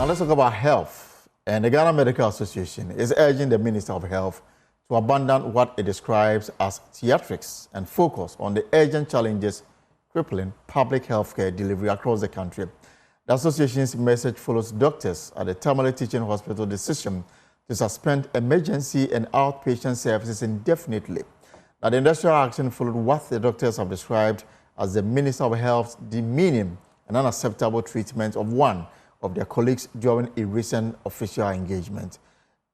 Now let's talk about health. And the Ghana Medical Association is urging the Minister of Health to abandon what it describes as theatrics and focus on the urgent challenges crippling public health care delivery across the country. The association's message follows doctors at the Tamale Teaching Hospital decision to suspend emergency and outpatient services indefinitely. Now, the industrial action followed what the doctors have described as the Minister of Health's demeaning and unacceptable treatment of one of their colleagues during a recent official engagement.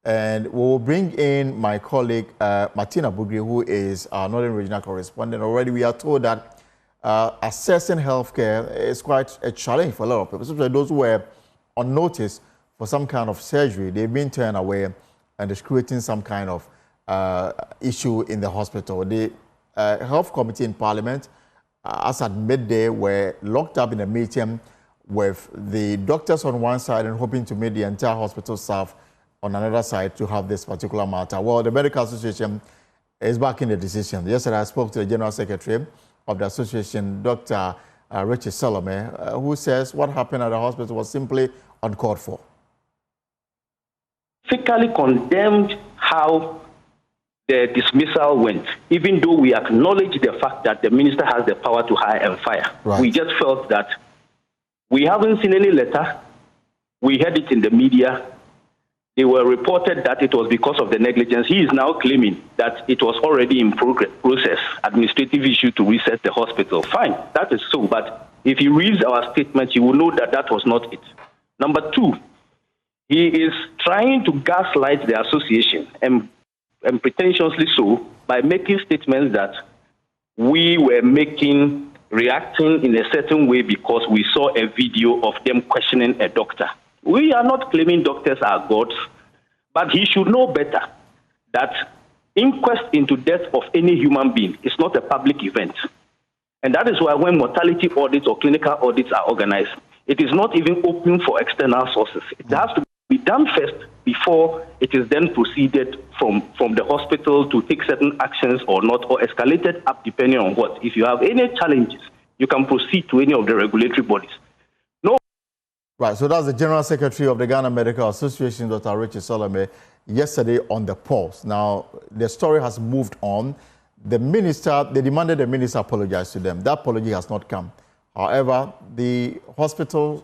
And we will bring in my colleague, Martina Bugri, who is our Northern Regional Correspondent. Already we are told that assessing healthcare is quite a challenge for a lot of people, especially those who were on notice for some kind of surgery. They've been turned away and it's creating some kind of issue in the hospital. The health committee in Parliament, as at midday, were locked up in a meeting with the doctors on one side and hoping to meet the entire hospital staff on another side to have this particular matter. Well, the Medical Association is backing the decision. Yesterday, I spoke to the General Secretary of the association, Dr. Richard Salome, who says what happened at the hospital was simply uncalled for. Physically condemned how the dismissal went, even though we acknowledge the fact that the minister has the power to hire and fire. Right. We just felt that we haven't seen any letter. We heard it in the media. They were reported that it was because of the negligence. He is now claiming that it was already in process, administrative issue to reset the hospital. Fine, that is so. But if you read our statement, you will know that that was not it. Number two, he is trying to gaslight the association and pretentiously so by making statements that we were reacting in a certain way because we saw a video of them questioning a doctor. We are not claiming doctors are gods, but he should know better that inquest into death of any human being is not a public event. And that is why when mortality audits or clinical audits are organized, it is not even open for external sources. It has to be done first before it is then proceeded from the hospital to take certain actions or not, or escalated up depending on what. If you have any challenges, you can proceed to any of the regulatory bodies. No. Right, so that's the General Secretary of the Ghana Medical Association, Dr. Richard Salome, yesterday on the pulse. Now, the story has moved on. They demanded the minister apologize to them. That apology has not come. However, the hospital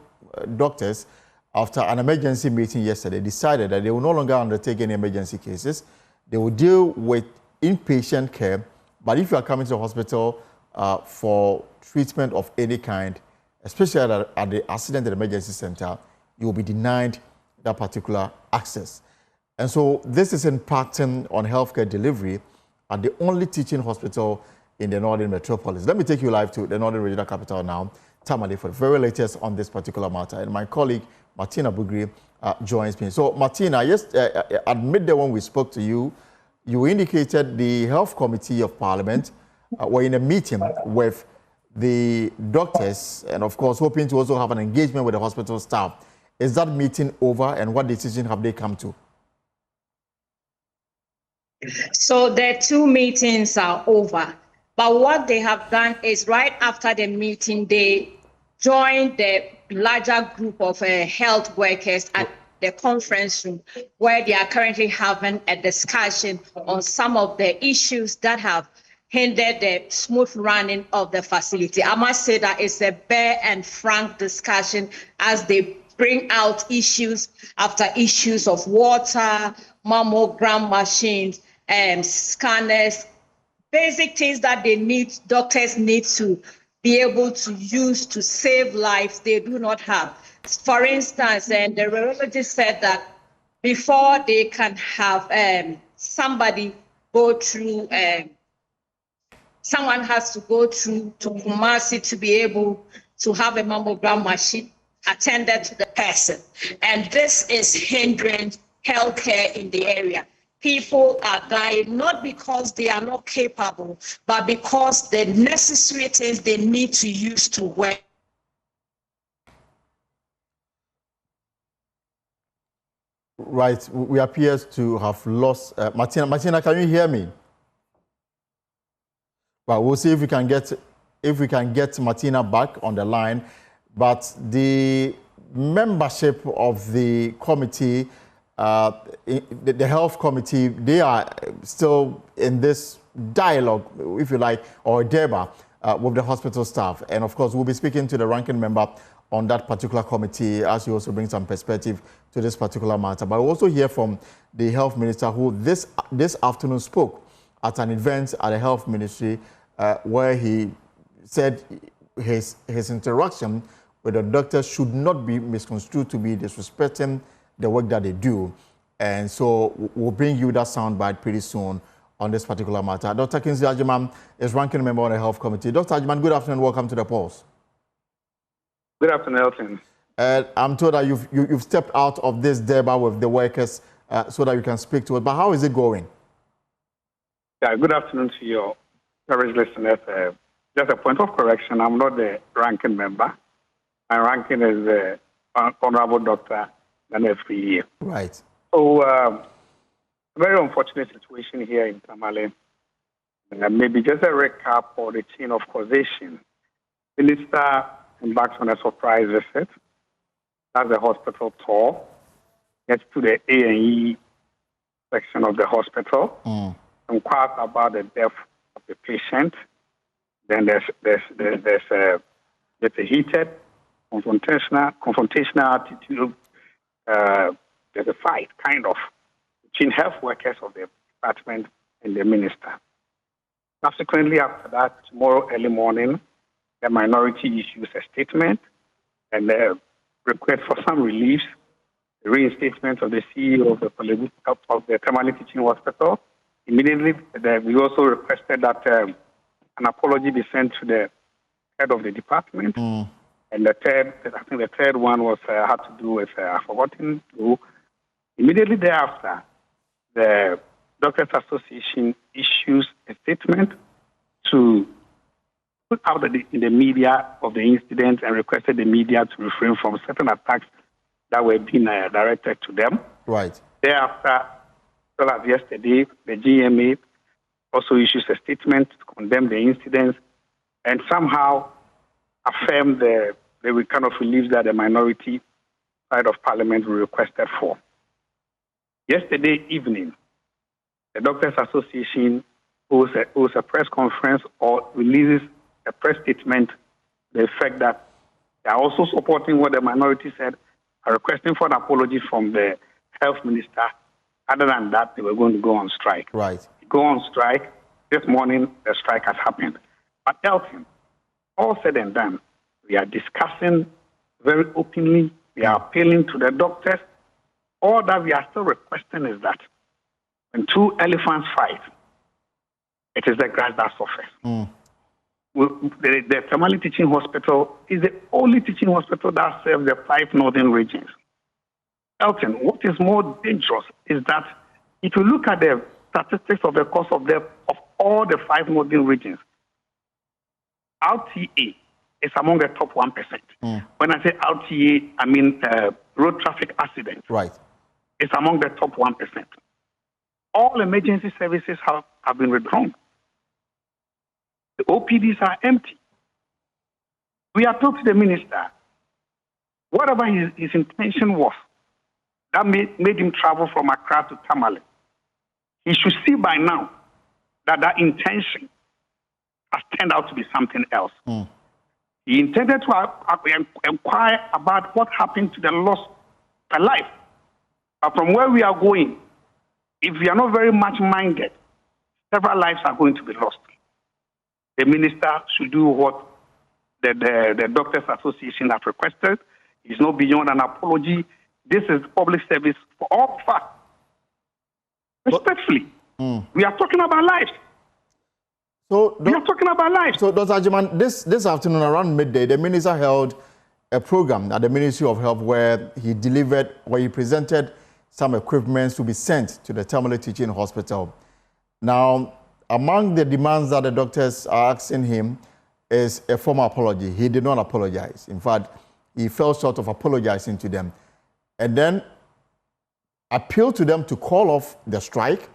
doctors, after an emergency meeting yesterday, decided that they will no longer undertake any emergency cases. They will deal with inpatient care. But if you are coming to the hospital for treatment of any kind, especially at the accident and emergency center, you will be denied that particular access. And so this is impacting on healthcare delivery at the only teaching hospital in the Northern Metropolis. Let me take you live to the Northern Regional Capital now, Tamale, for the very latest on this particular matter. And my colleague, Martina Bugri, joins me. So, Martina, yes, at midday when we spoke to you, you indicated the Health Committee of Parliament were in a meeting with the doctors and, of course, hoping to also have an engagement with the hospital staff. Is that meeting over, and what decision have they come to? So the two meetings are over. But what they have done is right after the meeting, they joined the larger group of health workers at the conference room where they are currently having a discussion on some of the issues that have hindered the smooth running of the facility. I must say that it's a bare and frank discussion as they bring out issues after issues of water, mammogram machines, scanners, basic things that doctors need to be able to use to save lives they do not have. For instance, the radiologist said that before they can have somebody go through, someone has to go through to Kumasi to be able to have a mammogram machine attended to the person. And this is hindering healthcare in the area. People are dying not because they are not capable, but because the necessary things they need to use to work. Right, we appear to have lost Martina. Martina, can you hear me? Well, we'll see if we can get Martina back on the line. But the membership of the committee, the health committee, they are still in this dialogue, if you like, or debate with the hospital staff. And of course, we'll be speaking to the ranking member on that particular committee as he also brings some perspective to this particular matter. But we'll also hear from the health minister, who this afternoon spoke at an event at the health ministry where he said his interaction with the doctors should not be misconstrued to be disrespecting the work that they do. And so we'll bring you that soundbite pretty soon on this particular matter. Dr. Kingsley Agyemang is ranking member on the health committee. Dr. Agyemang, good afternoon. Welcome to the Pulse. Good afternoon, Elton. I'm told that you've stepped out of this debate with the workers so that you can speak to it. But how is it going? Yeah, good afternoon to your service listeners. Just a point of correction, I'm not the ranking member. My ranking is the Honorable Dr. F.E. Right. So, very unfortunate situation here in Tamale. Maybe just a recap for the chain of causation. Minister embarks on a surprise visit. That's the hospital tour. Gets to the A&E section of the hospital. Inquires about the death of the patient. Then there's a heated confrontational attitude. There's a fight, kind of, between health workers of the department and the minister. Subsequently, after that, tomorrow early morning, the minority issues a statement and a request for some relief, the reinstatement of the CEO of the Tamale Teaching Hospital. Immediately, we also requested that an apology be sent to the head of the department. And the third one was had to do with forgotten. Immediately thereafter, the Doctors Association issues a statement to put out in the media of the incident and requested the media to refrain from certain attacks that were being directed to them. Right. Thereafter, well as yesterday, the GMA also issues a statement to condemn the incidents and somehow affirm the kind of relief that the minority side of Parliament requested for. Yesterday evening, the Doctors Association holds a press conference or releases a press statement to the effect that they are also supporting what the minority said, are requesting for an apology from the health minister. Other than that, they were going to go on strike. Right. Go on strike. This morning, the strike has happened. But Elton, all said and done, we are discussing very openly. We are appealing to the doctors. All that we are still requesting is that when two elephants fight, it is the grass that suffers. The Tamale Teaching Hospital is the only teaching hospital that serves the 5 northern regions. Elton, what is more dangerous is that if you look at the statistics of the cost of death of all the 5 northern regions, RTA is among the top 1%. When I say RTA, I mean road traffic accidents. Right. It's among the top 1%. All emergency services have been withdrawn. The OPDs are empty. We are told to the minister, whatever his intention was, that made him travel from Accra to Tamale. He should see by now that intention has turned out to be something else. He intended to inquire about what happened to the loss of life. But from where we are going, if we are not very much minded, several lives are going to be lost. The minister should do what the Doctors Association have requested. It's not beyond an apology. This is public service for all of us. Respectfully, we are talking about lives. We are talking about lives. So, Dr. Agyemang, this afternoon around midday, the minister held a program at the Ministry of Health where he presented some equipment to be sent to the Tamale Teaching Hospital. Now, among the demands that the doctors are asking him is a formal apology. He did not apologize. In fact, he fell short of apologizing to them. And then appealed to them to call off the strike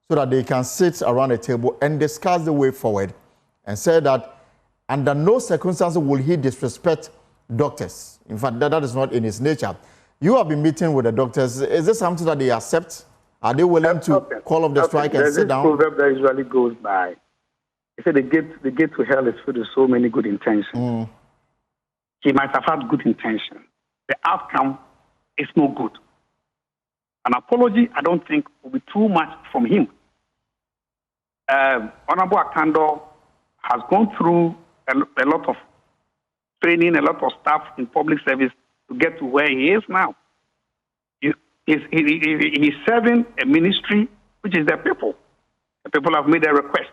so that they can sit around a table and discuss the way forward, and said that under no circumstances will he disrespect doctors. In fact, that is not in its nature. You have been meeting with the doctors. Is this something that they accept? Are they willing to call off the strike and sit down? There's this proverb that usually goes by. He said the gate to hell is filled with so many good intentions. He might have had good intentions. The outcome is no good. An apology, I don't think, will be too much from him. Honorable Akando has gone through a lot of training, a lot of staff in public service to get to where he is now. He's serving a ministry, which is the people. The people have made a request.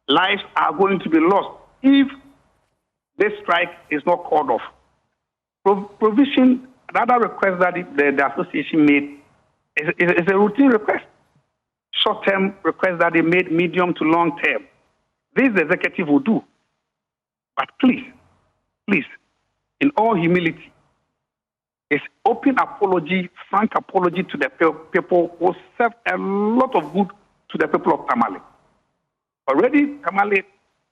Lives are going to be lost if this strike is not called off. Provision, the other request that the association made is a routine request. Short-term request that they made, medium to long-term. This the executive will do. But please, in all humility, it's open apology, frank apology to the people who serve a lot of good to the people of Tamale. Already, Tamale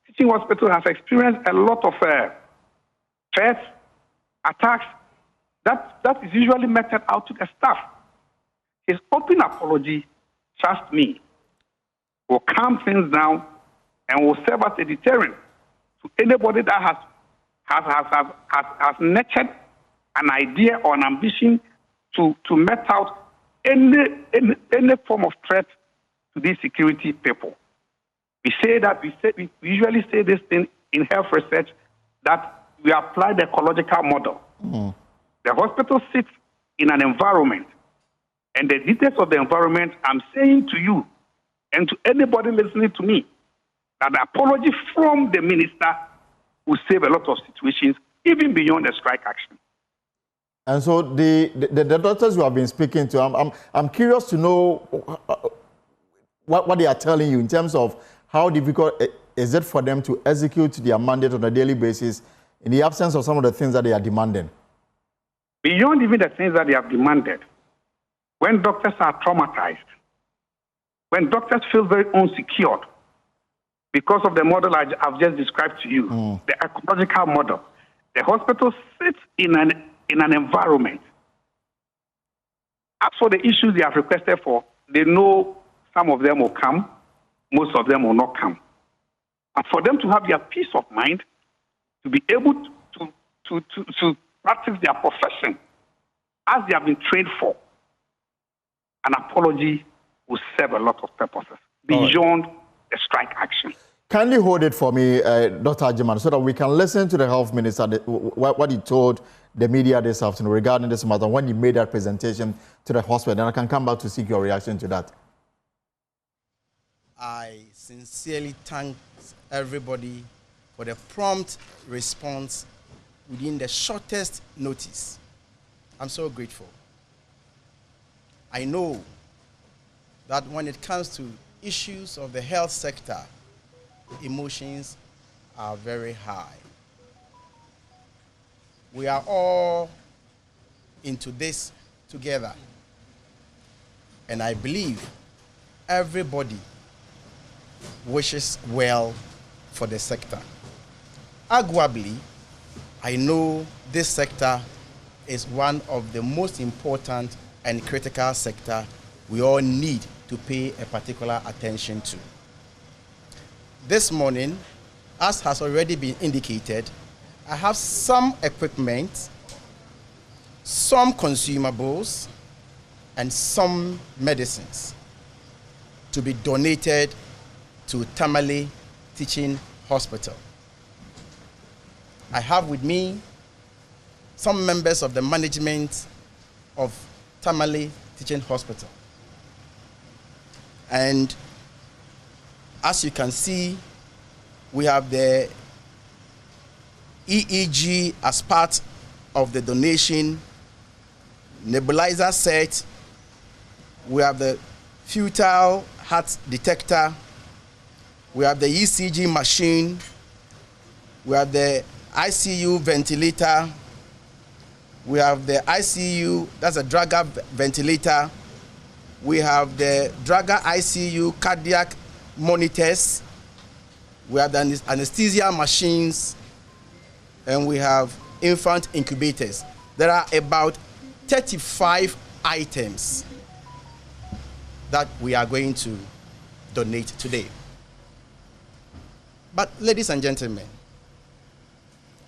Teaching Hospital has experienced a lot of threats, attacks. That is usually meted out to the staff. His open apology, trust me, will calm things down and will serve as a deterrent to anybody that has nurtured an idea or an ambition to met out any form of threat to these security people. We usually say this thing in health research that we apply the ecological model. The hospital sits in an environment, and the details of the environment, I'm saying to you and to anybody listening to me, that the apology from the minister will save a lot of situations, even beyond the strike action. And so the doctors you have been speaking to, I'm curious to know what they are telling you in terms of how difficult is it for them to execute their mandate on a daily basis in the absence of some of the things that they are demanding? Beyond even the things that they have demanded, when doctors are traumatized, when doctors feel very unsecured because of the model I've just described to you, the ecological model, the hospital sits in an environment. As for the issues they have requested for, they know some of them will come, most of them will not come. And for them to have their peace of mind, to be able to practice their profession as they have been trained for, an apology will serve a lot of purposes beyond the strike action. Kindly hold it for me, Dr. Ajiman, so that we can listen to the health minister, what he told the media this afternoon regarding this matter when he made that presentation to the hospital. And I can come back to seek your reaction to that. I sincerely thank everybody for the prompt response within the shortest notice. I'm so grateful. I know that when it comes to issues of the health sector, emotions are very high. We are all into this together. And I believe everybody wishes well for the sector. Arguably, I know this sector is one of the most important and critical sector we all need to pay a particular attention to. This morning, as has already been indicated, I have some equipment, some consumables, and some medicines to be donated to Tamale Teaching Hospital. I have with me some members of the management of Tamale Teaching Hospital. And as you can see, we have the EEG as part of the donation, nebulizer set, we have the futile heart detector, we have the ECG machine, we have the ICU ventilator, we have the ICU, that's a Draga ventilator, we have the Draga ICU cardiac monitors, we have the anesthesia machines, and we have infant incubators, there are about 35 items that we are going to donate today. But ladies and gentlemen,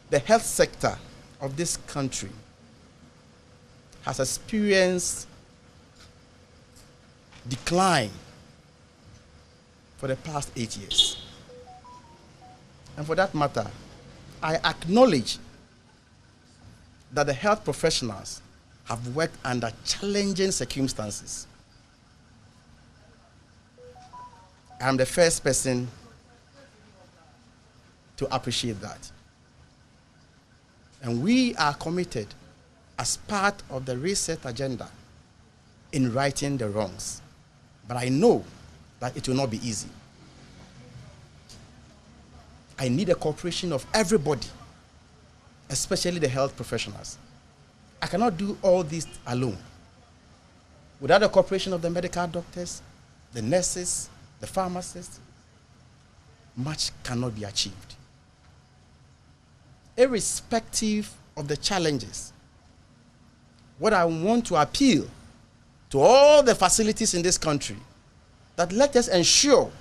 the health sector of this country has experienced decline for the past 8 years. And for that matter, I acknowledge that the health professionals have worked under challenging circumstances. I'm the first person to appreciate that. And we are committed as part of the reset agenda in righting the wrongs. But I know that it will not be easy. I need the cooperation of everybody, especially the health professionals. I cannot do all this alone. Without the cooperation of the medical doctors, the nurses, the pharmacists, much cannot be achieved. Irrespective of the challenges, what I want to appeal to all the facilities in this country, that let us ensure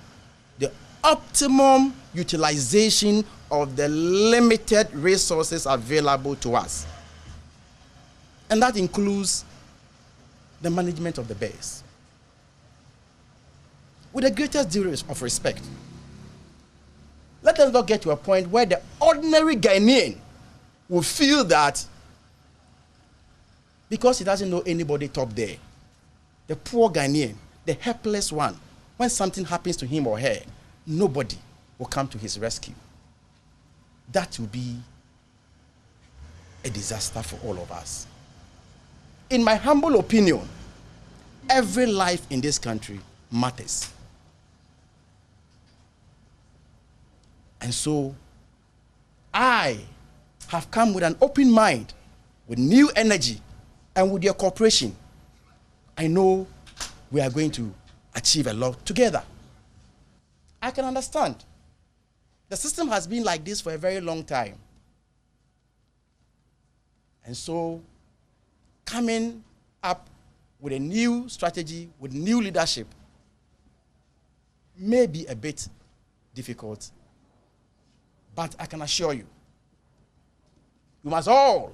the optimum utilization of the limited resources available to us. And that includes the management of the beds. With the greatest degree of respect, let us not get to a point where the ordinary Ghanaian will feel that because he doesn't know anybody top there, the poor Ghanaian, the helpless one, when something happens to him or her, nobody will come to his rescue. That will be a disaster for all of us. In my humble opinion, every life in this country matters. And so, I have come with an open mind, with new energy, and with your cooperation. I know we are going to achieve a lot together. I can understand. The system has been like this for a very long time. And so, coming up with a new strategy, with new leadership, may be a bit difficult. But I can assure you, we must all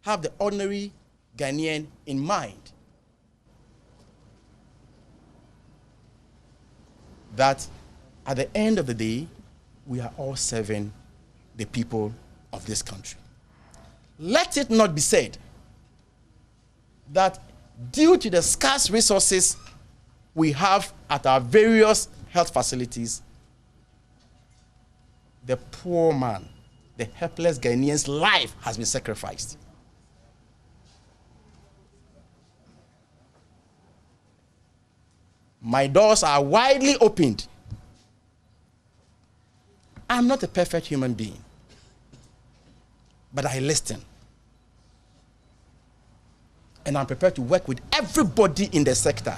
have the ordinary Ghanaian in mind. That at the end of the day, we are all serving the people of this country. Let it not be said that due to the scarce resources we have at our various health facilities, the poor man, the helpless Ghanaian's life has been sacrificed. My doors are widely opened. I'm not a perfect human being, but I listen. And I'm prepared to work with everybody in the sector.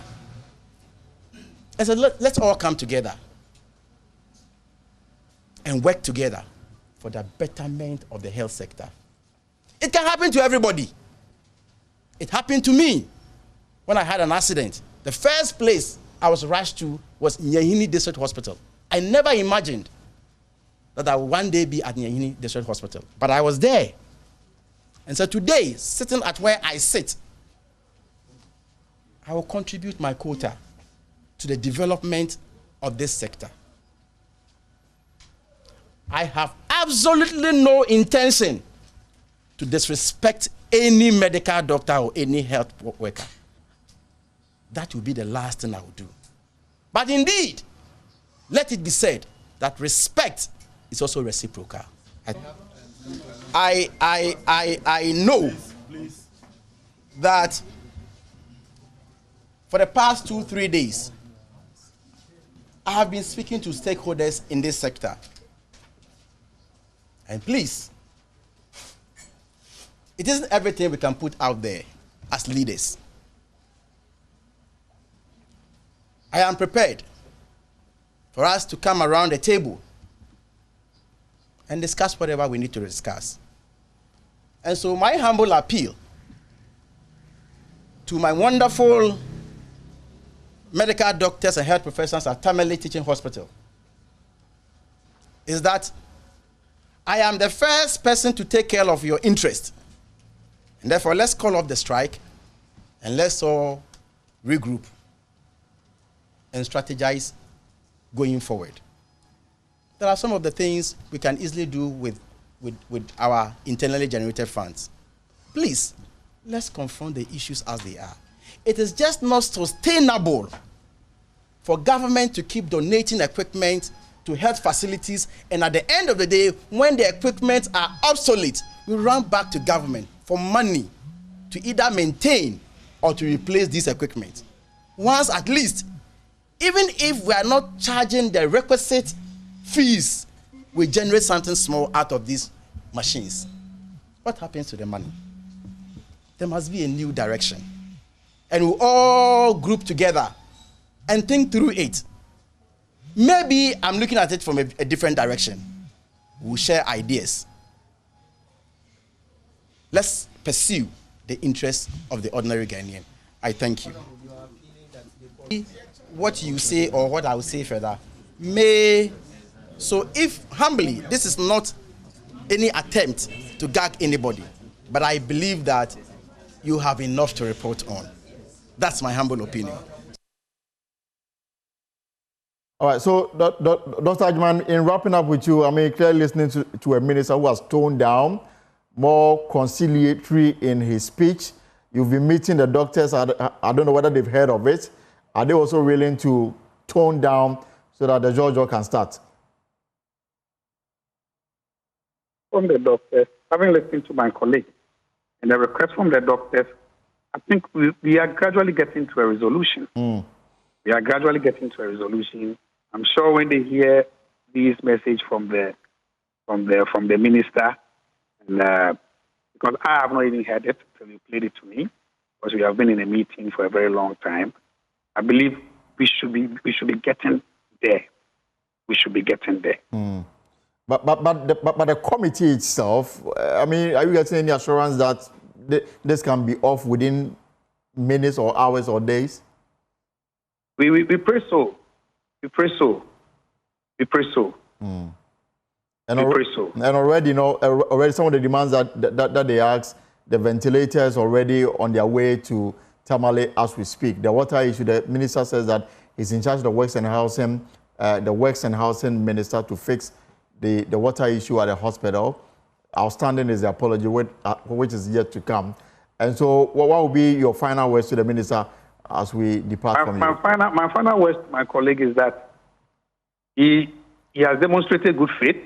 I said, let's all come together and work together for the betterment of the health sector. It can happen to everybody. It happened to me when I had an accident. The first place I was rushed to was Nyahini District Hospital. I never imagined that I would one day be at Nyahini District Hospital, but I was there. And so today, sitting at where I sit, I will contribute my quota to the development of this sector. I have absolutely no intention to disrespect any medical doctor or any health worker. That will be the last thing I will do. But indeed, let it be said that respect is also reciprocal. I know that for the past 2-3 days, I have been speaking to stakeholders in this sector. And please, it isn't everything we can put out there as leaders. I am prepared for us to come around the table and discuss whatever we need to discuss. And so my humble appeal to my wonderful medical doctors and health professionals at Tamale Teaching Hospital is that I am the first person to take care of your interest. And therefore, let's call off the strike and let's all regroup and strategize going forward. There are some of the things we can easily do with our internally generated funds. Please, let's confront the issues as they are. It is just not sustainable for government to keep donating equipment to health facilities, and at the end of the day, when the equipment are obsolete, we run back to government for money to either maintain or to replace this equipment. Once at least, even if we are not charging the requisite fees, we generate something small out of these machines. What happens to the money? There must be a new direction. And we all group together and think through it. Maybe I'm looking at it from a different direction. We'll share ideas. Let's pursue the interests of the ordinary Ghanaian. I thank you. What you say or what I will say further may... So if humbly, this is not any attempt to gag anybody, but I believe that you have enough to report on. That's my humble opinion. All right, so Dr. Ajman, in wrapping up with you, I mean, clearly listening to a minister who has toned down, more conciliatory in his speech. You've been meeting the doctors. I don't know whether they've heard of it. Are they also willing to tone down so that the JOJO can start? From the doctors, having listened to my colleague and the request from the doctors, I think we are gradually getting to a resolution. We are gradually getting to a resolution. I'm sure when they hear this message from the minister, and because I have not even heard it until you played it to me, because we have been in a meeting for a very long time, I believe we should be getting there. We should be getting there. But the committee itself, I mean, are you getting any assurance that this can be off within minutes or hours or days? We pray so. We pray so. We pray so. And pray so. And already, you know, already some of the demands that they ask, the ventilators already on their way to Tamale as we speak. The water issue, the minister says that he's in charge of the Works and Housing minister to fix the water issue at the hospital. Outstanding is the apology, which is yet to come. And so what will be your final words to the minister as we depart from you? My final words to my colleague is that he has demonstrated good faith.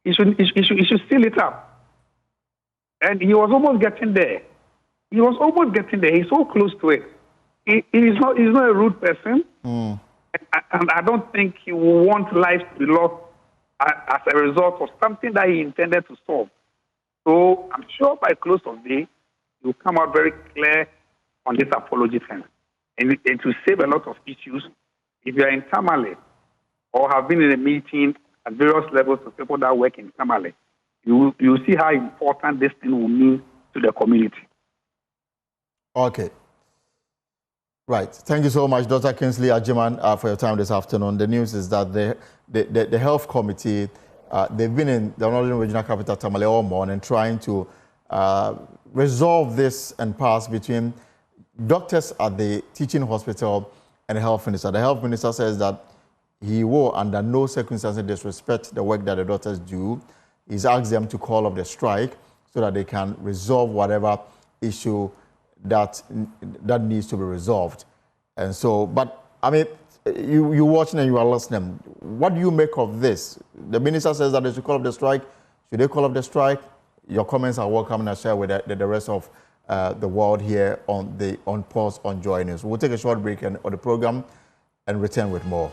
He should seal it up. And he was almost getting there. He was almost getting there. He's so close to it. He's not a rude person. And I don't think he will want life to be lost as a result of something that he intended to solve. So I'm sure by close of day, he will come out very clear on this apology thing. And to save a lot of issues, if you are in Tamale or have been in a meeting at various levels of people that work in Tamale, you see how important this thing will mean to the community. Okay. Right. Thank you so much, Dr. Kingsley Ajiman, for your time this afternoon. The news is that the health committee, they've been in the Northern Regional Capital Tamale all morning trying to resolve this and pass between doctors at the teaching hospital and the health minister. The health minister says that he will, under no circumstances, disrespect the work that the doctors do. He's asked them to call off the strike so that they can resolve whatever issue that needs to be resolved. And so, but I mean, you're watching and you are listening. What do you make of this? The minister says that they should call off the strike. Should they call off the strike? Your comments are welcome and share with the rest of the world here on Pulse on Joy News. We'll take a short break on the program and return with more.